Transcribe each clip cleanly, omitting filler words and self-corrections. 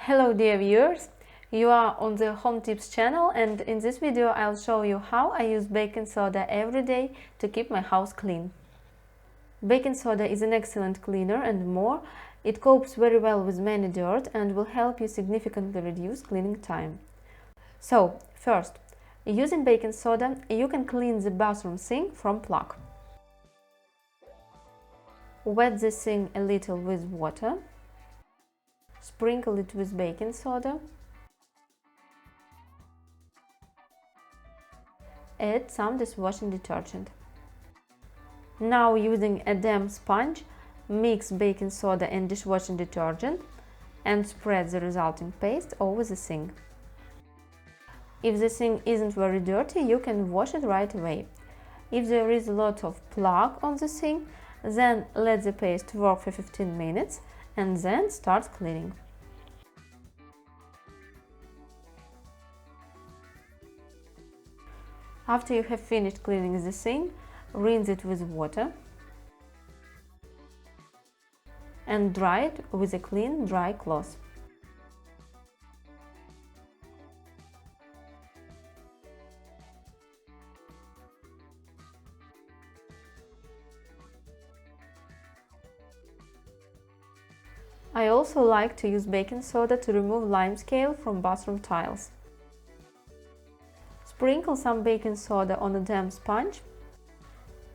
Hello dear viewers, you are on the Home Tips channel, and in this video I'll show you how I use baking soda every day to keep my house clean. Baking soda is an excellent cleaner, and more, it copes very well with many dirt and will help you significantly reduce cleaning time. So, first, using baking soda, you can clean the bathroom sink from plaque. Wet the sink a little with water. Sprinkle it with baking soda. Add some dishwashing detergent. Now, using a damp sponge, mix baking soda and dishwashing detergent and spread the resulting paste over the sink. If the sink isn't very dirty, you can wash it right away. If there is a lot of plaque on the sink, then let the paste work for 15 minutes and then start cleaning. After you have finished cleaning the sink, rinse it with water and dry it with a clean, dry cloth. I also like to use baking soda to remove lime scale from bathroom tiles. Sprinkle some baking soda on a damp sponge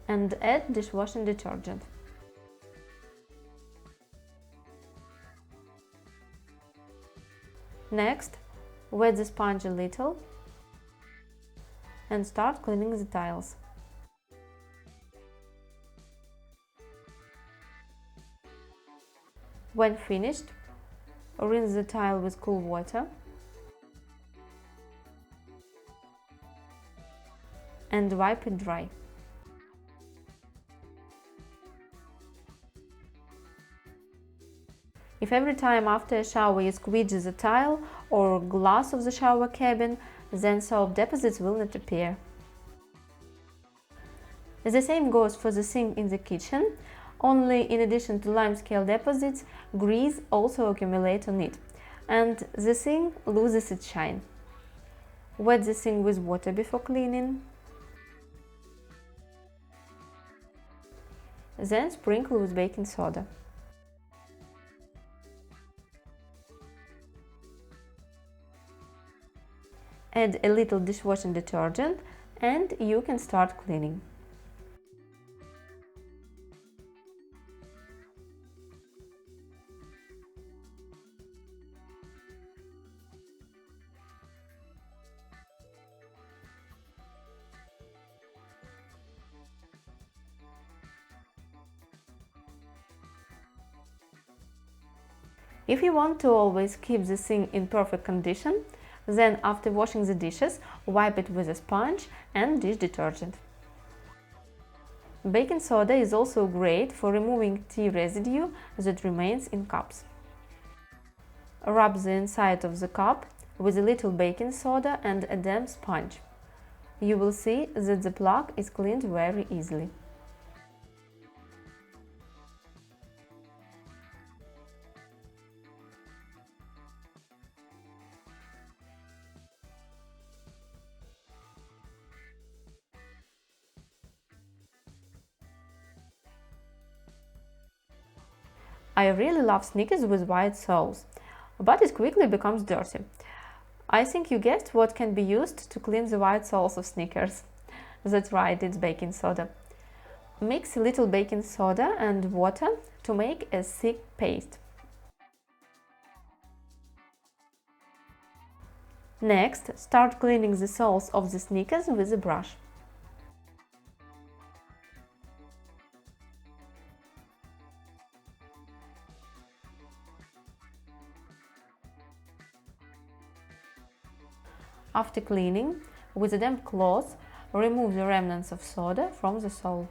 and add dishwashing detergent. Next, wet the sponge a little and start cleaning the tiles. When finished, rinse the tile with cool water and wipe it dry. If every time after a shower you squeeze the tile or glass of the shower cabin, then soap deposits will not appear. The same goes for the sink in the kitchen, only in addition to limescale deposits, grease also accumulates on it, and the sink loses its shine. Wet the sink with water before cleaning. Then sprinkle with baking soda. Add a little dishwashing detergent and you can start cleaning. If you want to always keep the sink in perfect condition, then after washing the dishes, wipe it with a sponge and dish detergent. Baking soda is also great for removing tea residue that remains in cups. Rub the inside of the cup with a little baking soda and a damp sponge. You will see that the plaque is cleaned very easily. I really love sneakers with white soles, but it quickly becomes dirty. I think you guessed what can be used to clean the white soles of sneakers. That's right, it's baking soda. Mix a little baking soda and water to make a thick paste. Next, start cleaning the soles of the sneakers with a brush. After cleaning, with a damp cloth, remove the remnants of soda from the sole.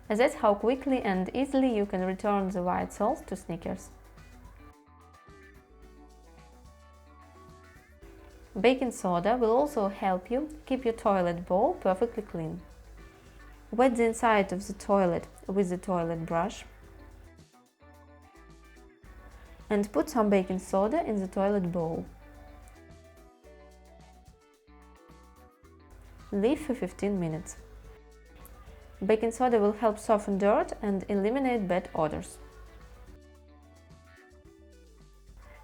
That's how quickly and easily you can return the white soles to sneakers. Baking soda will also help you keep your toilet bowl perfectly clean. Wet the inside of the toilet with the toilet brush. and put some baking soda in the toilet bowl. Leave for 15 minutes. Baking soda will help soften dirt and eliminate bad odors.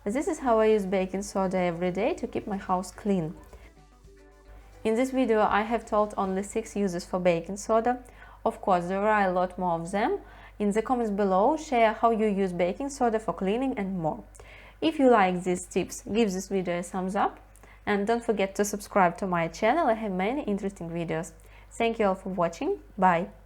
This is how I use baking soda every day to keep my house clean. In this video I have told only 6 uses for baking soda. Of course, there are a lot more of them. In the comments below, share how you use baking soda for cleaning and more. If you like these tips, give this video a thumbs up and don't forget to subscribe to my channel. I have many interesting videos. Thank you all for watching. Bye!